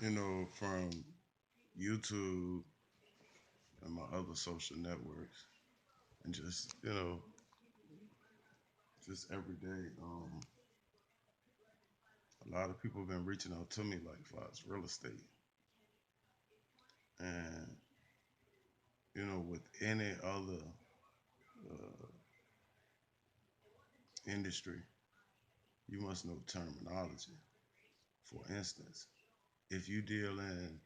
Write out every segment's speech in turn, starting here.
from YouTube and my other social networks, and just just every day. A lot of people have been reaching out to me like for real estate, and with any other uh, industry, you must know terminology. For instance, if you deal in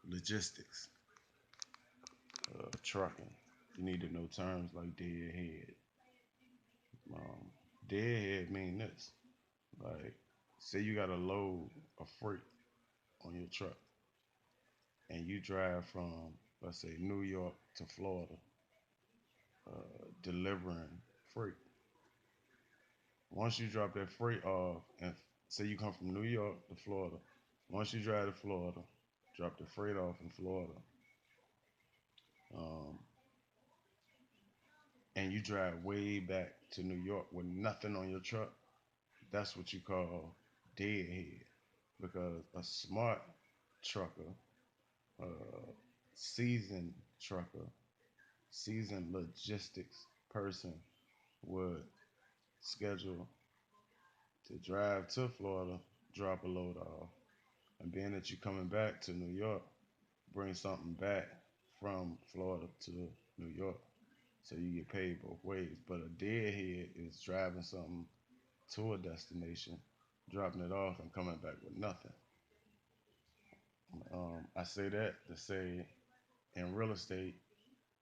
logistics, trucking, you need to know terms like deadhead. Um, Deadhead mean this. Like, say you got a load of freight on your truck, and you drive from, let's say, New York to Florida, delivering freight. Once you drop that freight off, and say you come from New York to Florida, once you drive to Florida, drop the freight off in Florida, um, and you drive way back to New York with nothing on your truck, that's what you call deadhead. Because a smart trucker, uh, seasoned trucker, seasoned logistics person would schedule to drive to Florida, drop a load off, and being that you're coming back to New York, bring something back from Florida to New York. So you get paid both ways. But a deadhead is driving something to a destination, dropping it off, and coming back with nothing. I say that to say in real estate,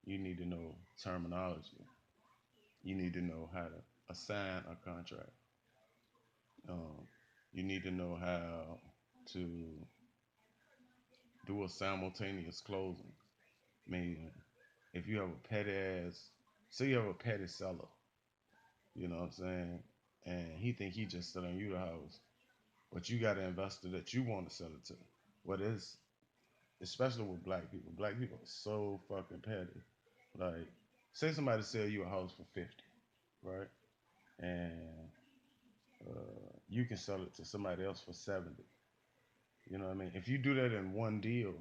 you need to know terminology. You need to know how to assign a contract. Um, you need to know how to do a simultaneous closing. Meaning, if you have a petty ass, say you have a petty seller, you know what I'm saying, and he think he just selling you the house, but you got an investor that you want to sell it to. What is, especially with black people, black people are so fucking petty. Like, say somebody sell you a house for 50, right? And you can sell it to somebody else for 70. You know what I mean? If you do that in one deal,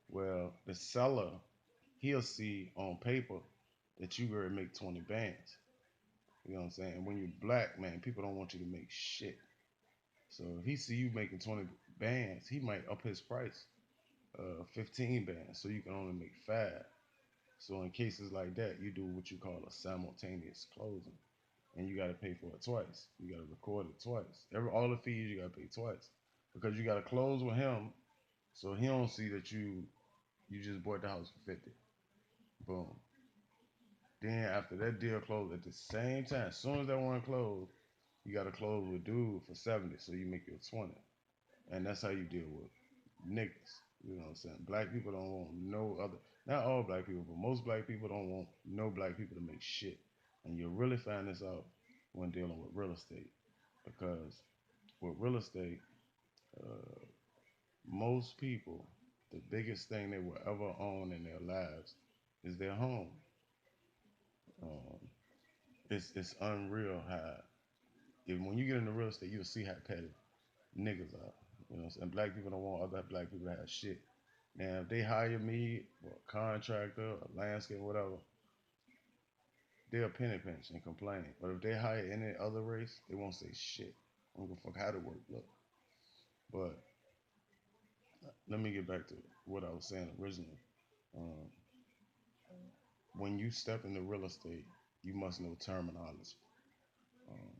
well, the seller, he'll see on paper that you gonna make 20 bands. You know what I'm saying? And when you're black, man, people don't want you to make shit. So if he see you making 20 bands, he might up his price 15 bands, so you can only make five. So in cases like that, you do what you call a simultaneous closing, and you got to pay for it twice. You got to record it twice. All the fees you got to pay twice because you got to close with him, so he don't see that you just bought the house for 50. Boom. Then after that deal closed at the same time, as soon as that one closed, you got to close with dude for 70, so you make it 20. And that's how you deal with niggas. You know what I'm saying? Black people don't want no other. Not all black people, but most black people don't want no black people to make shit. And you'll really find this out when dealing with real estate, because with real estate, uh, most people, the biggest thing they will ever own in their lives is their home. Um, it's unreal how when you get into real estate, you'll see how petty niggas are. You know what I'm saying? Black people don't want other black people to have shit. Now, if they hire me or a contractor or landscape, whatever, they'll penny pinch and complain. But if they hire any other race, they won't say shit. I don't give a fuck how the work look. But let me get back to what I was saying originally. Um, when you step into real estate, you must know terminology.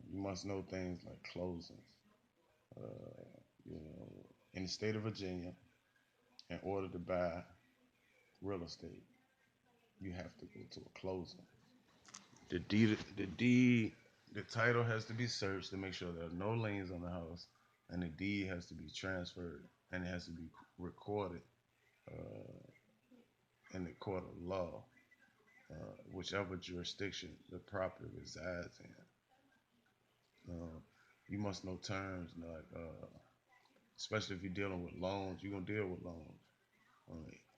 You must know things like closings. Uh, in the state of Virginia, in order to buy real estate, you have to go to a closing. The title has to be searched to make sure there are no liens on the house, and the deed has to be transferred, and it has to be recorded uh, in the court of law, whichever jurisdiction the property resides in. You must know terms like, especially if you're dealing with loans, you're gonna deal with loans.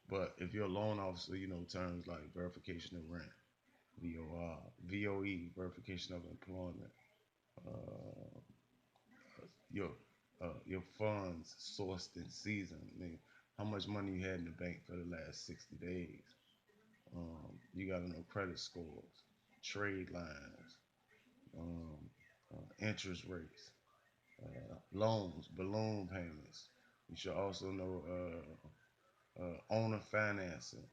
But if you're a loan officer, you know terms like verification of rent, VOR, VOE, verification of employment, uh, your your funds sourced in season. I mean, how much money you had in the bank for the last 60 days. You got to know credit scores, trade lines, um, interest rates, loans, balloon payments. You should also know owner financing,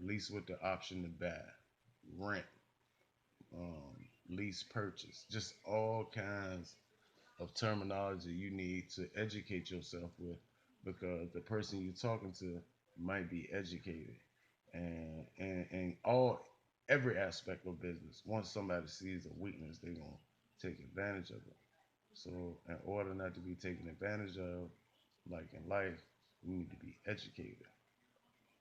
lease with the option to buy, rent, lease purchase, just all kinds of terminology you need to educate yourself with because the person you're talking to might be educated and all every aspect of business. Once somebody sees a weakness, they're gonna take advantage of it. So in order not to be taken advantage of, like in life, you need to be educated.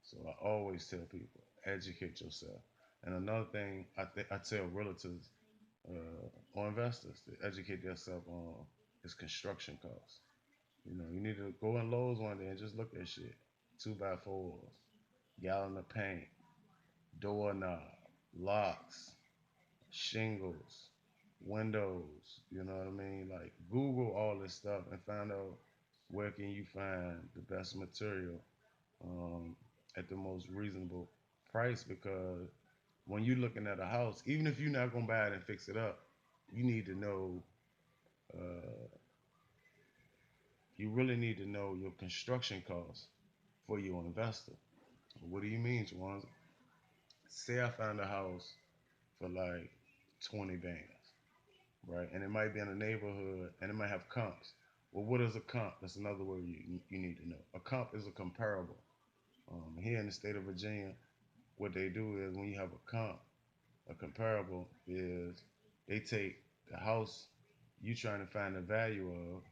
So I always tell people, educate yourself. And another thing I tell relatives or investors to educate themselves on is construction costs. You know, you need to go in Lowe's one day and just look at shit. Two by fours, gallon of paint, doorknob, locks, shingles, windows. You know what I mean? Like Google all this stuff and find out where can you find the best material um, at the most reasonable price because when you're looking at a house, even if you're not gonna buy it and fix it up, you need to know. Uh, you really need to know your construction costs for your investor. What do you mean, Juwan? Say I found a house for like 20 bands, right? And it might be in a neighborhood and it might have comps. Well, what is a comp? That's another word you need to know. A comp is a comparable. Here in the state of Virginia, what they do is when you have a comp, a comparable is they take the house you trying to find the value of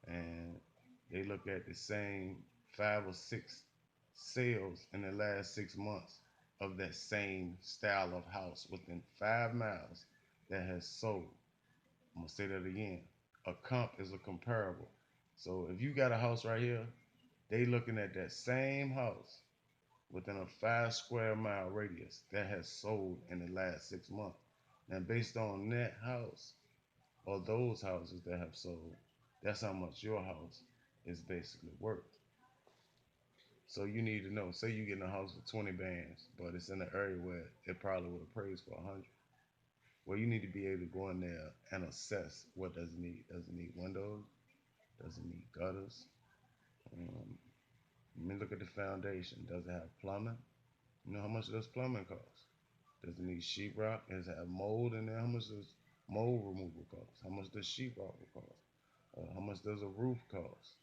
and they look at the same 5 or 6 sales in the last 6 months of that same style of house within 5 miles that has sold. I'm gonna say that again. A comp is a comparable. So if you got a house right here, they looking at that same house within a 5 square mile radius that has sold in the last 6 months. And based on that house or those houses that have sold, that's how much your house is basically worth. So you need to know. Say you get in a house for 20 bands, but it's in an area where it probably would appraise for 100. Well, you need to be able to go in there and assess what does it need. Does it need windows? Does it need gutters? Um, look at the foundation. Does it have plumbing? You know how much does plumbing cost? Does it need sheetrock? Does it have mold in there? How much does mold removal cost? How much does sheetrock cost? How much does a roof cost?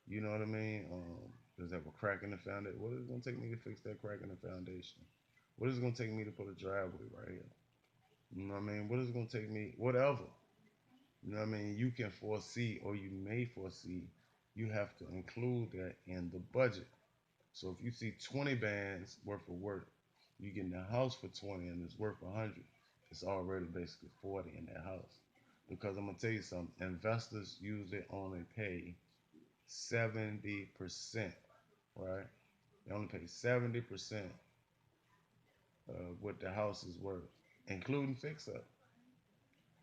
You know what I mean? Does it have a crack in the foundation? What is it gonna take me to fix that crack in the foundation? What is it gonna take me to put a driveway right here? You know what I mean? What is it gonna take me? Whatever. You know what I mean? You can foresee or you may foresee. You have to include that in the budget. So if you see 20 bands worth of work, you get in the house for 20 and it's worth 100. It's already basically 40 in that house. Because I'm gonna tell you something. Investors usually only pay 70%, right? They only pay 70% of what the house is worth, including fix up.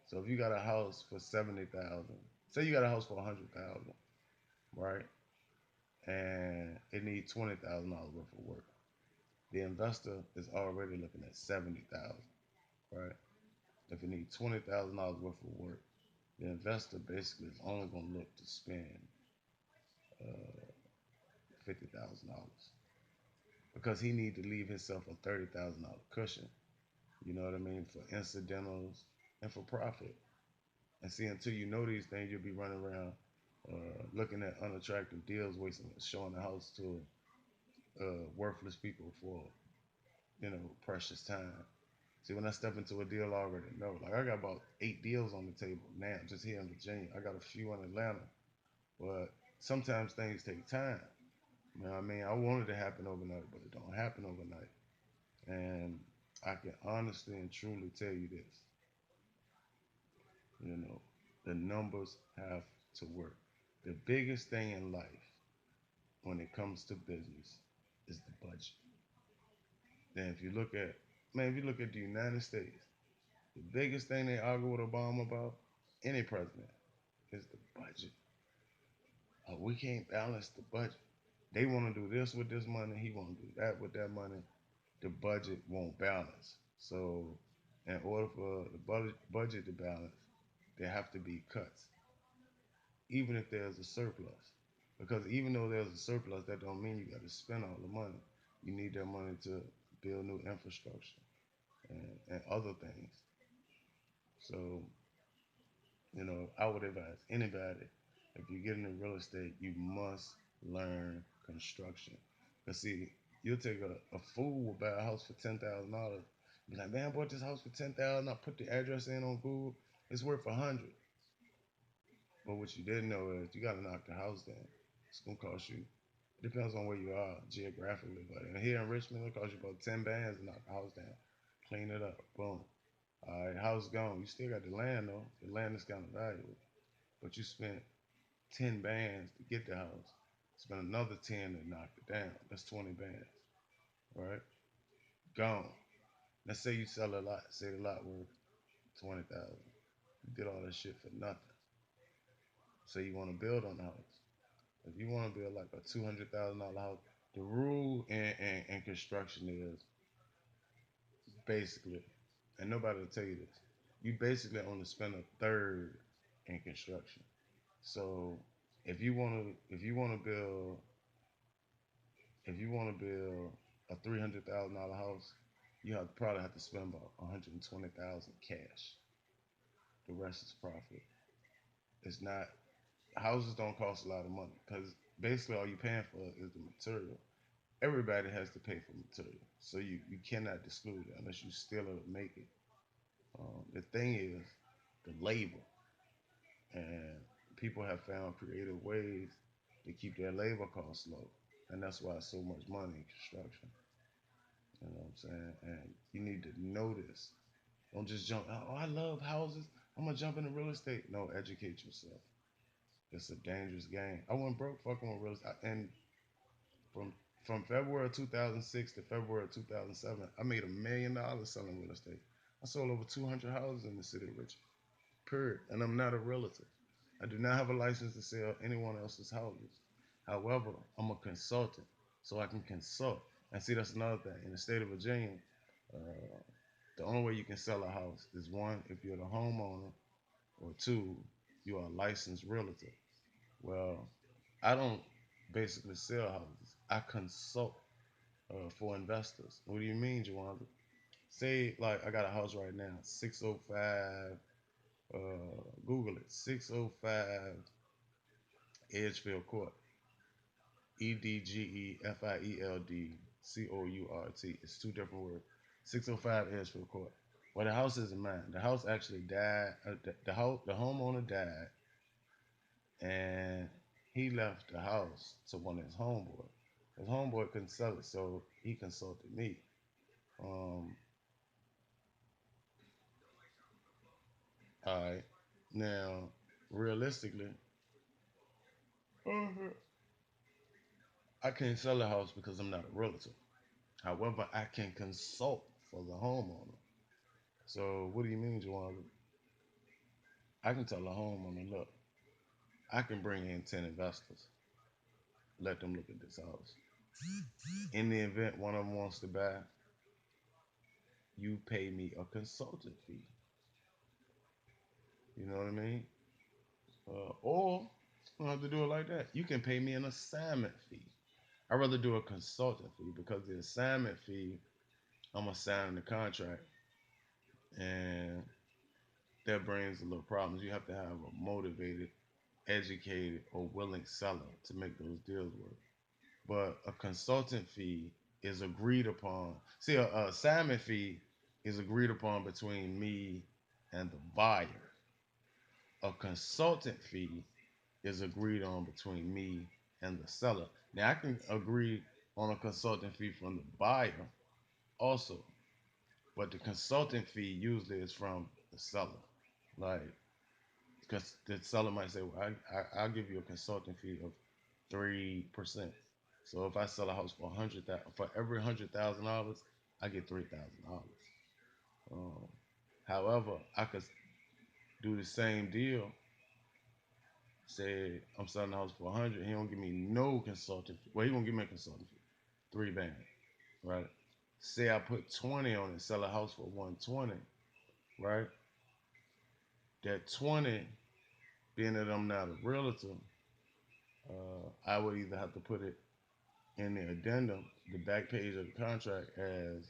So if you got a house for 70,000, say you got a house for 100,000, right? And it needs $20,000 worth of work. The investor is already looking at 70,000, right? If it needs $20,000 worth of work, the investor basically is only going to look to spend $50,000 because he need to leave himself a $30,000 cushion. You know what I mean for incidentals and for profit. And see, until you know these things, you'll be running around looking at unattractive deals, wasting, showing the house to worthless people for precious time. See, when I step into a deal, I already know. Like I got about 8 deals on the table now, just here in Virginia. I got a few in Atlanta, but sometimes things take time. You know what I mean? I want it to happen overnight, but it don't happen overnight. And I can honestly and truly tell you this: you know, the numbers have to work. The biggest thing in life when it comes to business is the budget. And if you look at, man, if you look at the United States, the biggest thing they argue with Obama about, any president, is the budget. Oh, we can't balance the budget. They want to do this with this money. He want to do that with that money. The budget won't balance. So, in order for the budget to balance, there have to be cuts, even if there's a surplus. Because even though there's a surplus, that don't mean you got to spend all the money. You need that money to build new infrastructure and other things. So, I would advise anybody, if you get into real estate, you must learn construction. Cause see, you'll take a fool will buy a house for $10,000. Be like, man, I bought this house for 10,000. I put the address in on Google. It's worth 100. But what you didn't know is you got to knock the house down. It's gonna cost you. It depends on where you are geographically, but here in Richmond, it costs you about 10 bands to knock the house down, clean it up, boom. All right, house gone. You still got the land though. The land is kind of valuable, but you spent 10 bands to get the house. Spend another 10 to knock it down. That's 20 bands, right? Gone. Let's say you sell a lot. Say the lot worth 20,000. You did all that shit for nothing. So you want to build on the house. If you want to build like a $200,000 house, the rule in construction is basically, and nobody will tell you this, you basically only spend a third in construction. So if you want to build a $300,000 house, you probably have to spend about 120,000 cash. The rest is profit. It's not houses don't cost a lot of money because basically all you're paying for is the material. Everybody has to pay for material, so you cannot exclude it unless you steal it or make it. The thing is the labor, and people have found creative ways to keep their labor costs low, and that's why so much money in construction. You know what I'm saying? And you need to know this. Don't just jump. Oh, I love houses. I'm gonna jump into real estate. No, educate yourself. It's a dangerous game. I went broke fucking with real estate, and from from February of 2006 to February of 2007, I made $1 million selling real estate. I sold over 200 houses in the city of Richmond. Period. And I'm not a realtor. I do not have a license to sell anyone else's houses. However, I'm a consultant, so I can consult. And see, that's another thing. In the state of Virginia, uh, the only way you can sell a house is one, if you're the homeowner, or two, you are a licensed realtor. Well, I don't basically sell houses. I consult for investors. What do you mean, Jawanda? Say, like, I got a house right now, 605, Google it, 605 Edgefield Court, EDGEFIELD COURT. It's two different words. 605 Edgefield Court. Well, the house isn't mine. The house actually died. The homeowner died, and he left the house to one of his homeboy. His homeboy couldn't sell it, so he consulted me. Um, all right. Now, realistically, I can't sell the house because I'm not a realtor. However, I can consult for the homeowner. So, what do you mean, Joanna? I can tell the homeowner, look, I can bring in 10 investors, let them look at this house. In the event one of them wants to buy, you pay me a consultant fee. You know what I mean? Or you don't have to do it like that. You can pay me an assignment fee. I'd rather do a consultant fee because the assignment fee, I'm assigning the contract, and that brings a little problems. You have to have a motivated, educated, or willing seller to make those deals work. But a consultant fee is agreed upon. See, a assignment fee is agreed upon between me and the buyer. A consultant fee is agreed on between me and the seller. Now, I can agree on a consultant fee from the buyer also, but the consultant fee usually is from the seller. Like, because the seller might say, well, I'll give you a consulting fee of 3%. So if I sell a house for 100,000, for every $100,000, I get $3,000. Um, However, I could do the same deal Say I'm selling the house for 100, he don't give me no consulting fee. Well, he gonna give me a consulting fee, 3 band, right? Say I put 20 on it, sell a house for 120, right? That 20, being that I'm not a realtor, I would either have to put it in the addendum, the back page of the contract, as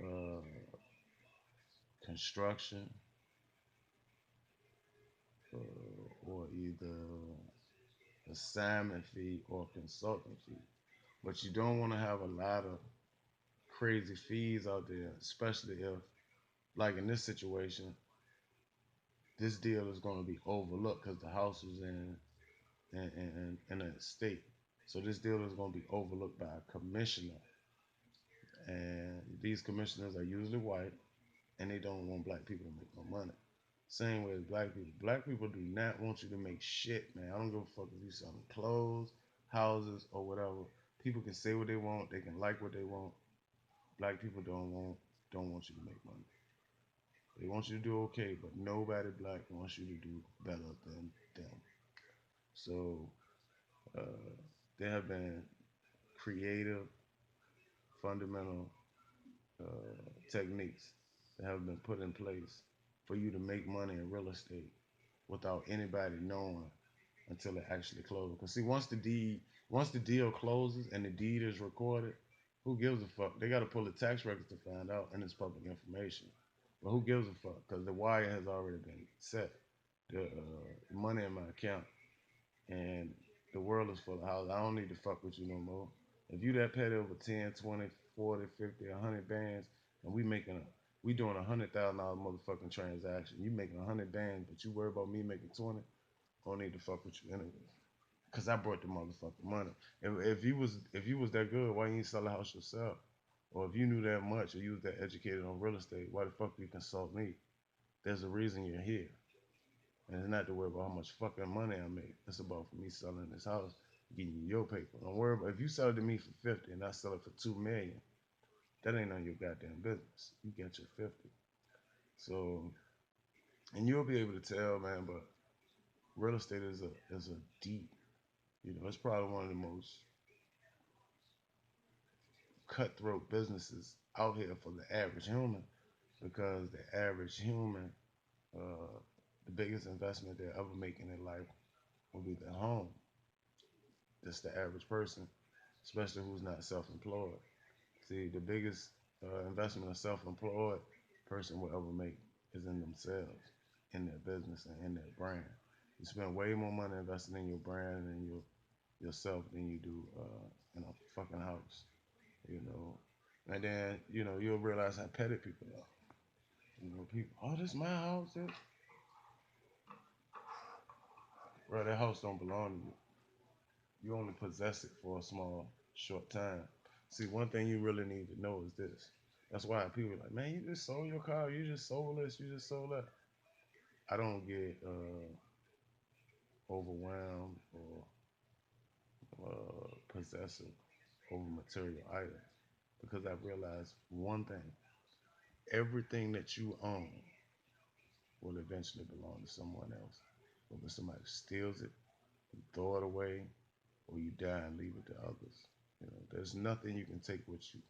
uh, construction, or either assignment fee or consultant fee. But you don't want to have a lot of crazy fees out there, especially if, like in this situation, this deal is going to be overlooked because the house is in an estate. So this deal is going to be overlooked by a commissioner, and these commissioners are usually white, and they don't want black people to make no money. Same way as black people. Black people do not want you to make shit, man. I don't give a fuck if you selling clothes, houses, or whatever. People can say what they want. They can like what they want. Black people don't want you to make money. They want you to do okay, but nobody black wants you to do better than them. So uh, there have been creative, fundamental techniques that have been put in place for you to make money in real estate without anybody knowing until it actually closes. Because see, once the deal closes and the deed is recorded, who gives a fuck? They got to pull the tax records to find out, and it's public information. But who gives a fuck? Because the wire has already been set. The money in my account, and the world is full of houses. I don't need to fuck with you no more. If you that petty over 10, 20, 40, 50, 100 bands, and we doing $100,000 motherfucking transaction. You making 100 bands, but you worry about me making 20. I don't need to fuck with you anyway. Cause I brought the motherfucking money. If you was that good, why you ain't sell a house yourself? Or if you knew that much, or you was that educated on real estate, why the fuck you consult me? There's a reason you're here. And it's not to worry about how much fucking money I make. It's about for me selling this house, getting you your paper. Don't worry about if you sell it to me for 50 and I sell it for 2 million. That ain't none of your goddamn business. You get your 50. So, and you'll be able to tell, man. But real estate is a deep. It's probably one of the most cutthroat businesses out here for the average human, because the average human, uh, the biggest investment they'll ever make in their life will be their home. That's the average person, especially who's not self-employed. See, the biggest investment a self-employed person will ever make is in themselves, in their business, and in their brand. You spend way more money investing in your brand and yourself than you do in a fucking house. You know, and then you'll realize how petty people are. People, oh, this my house. Bro, that house don't belong to you. You only possess it for a small, short time. See, one thing you really need to know is this. That's why people are like, man, you just sold your car. You just sold this. You just sold that. I don't get overwhelmed or possessive over material items, because I've realized one thing: everything that you own will eventually belong to someone else. Whether somebody steals it, you throw it away, or you die and leave it to others. There's nothing you can take with you.